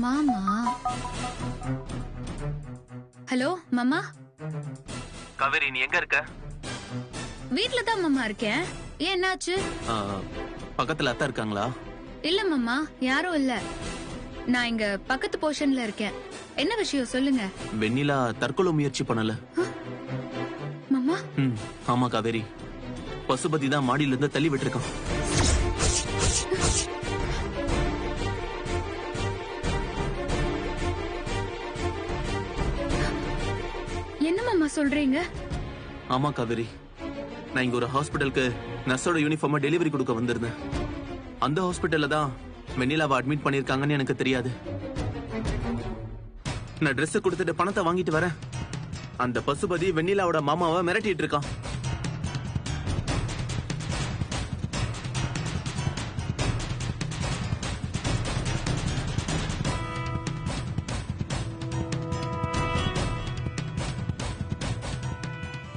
மாமா. ஹலோ மாமா. காவேரி, நீ எங்க இருக்க? வீட்ல தான் மாமா இருக்கேன். ஏன் என்னாச்சு? பக்கத்துல அத்தா இருக்காங்களா? இல்ல மாமா, யாரும் இல்ல. நான் இங்க பக்கத்து போர்ஷன்ல இருக்கேன். என்ன விஷயம் சொல்லுங்க. வெண்ணிலா தற்கொலை முயற்சி பண்ணல. மாமா? ஆமா காவேரி, பசுபதி தான் மாடியில இருந்து தள்ளி விட்டுருக்கான். என்ன மாமா சொல்றீங்க? ஆமா காவேரி, நான் இங்க ஒரு ஹாஸ்பிட்டலுக்கு நர்ஸோட யூனிஃபார்மா டெலிவரி கொடுக்க வந்திருந்தேன். அந்த ஹாஸ்பிட்டல்ல தான் வெண்ணிலாவை அட்மிட் பண்ணிருக்காங்கன்னு எனக்கு தெரியாது. நான் ட்ரெஸ் கொடுத்துட்டு பணத்தை வாங்கிட்டு வரேன். அந்த பசுபதி வெண்ணிலாவோட மாமாவை மிரட்டிட்டு இருக்கான்.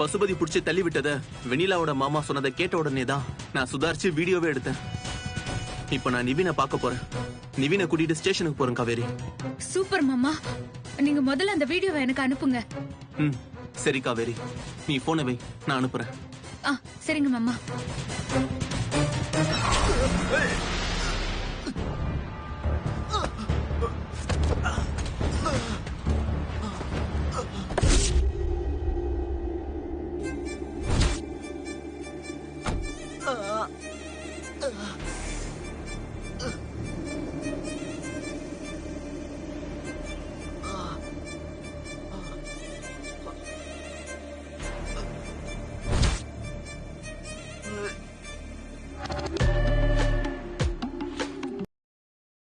பசுபதி புடிச்சு தள்ளி விட்டத வெண்ணிலாவோட மாமா சொன்னதை கேட்ட உடனே தான் நான் சுதாரிச்சு வீடியோவே எடுத்தேன். இப்ப நான் நிவினை பார்க்க போறேன். நிவினை கூட்டிட்டு ஸ்டேஷனுக்கு போறேன் காவேரி. சூப்பர் மாமா, நீங்க முதல்ல அந்த வீடியோவை எனக்கு அனுப்புங்க. சரி காவேரி, நீ போனை வை, நான் அனுப்புறேன். சரிங்க மாமா.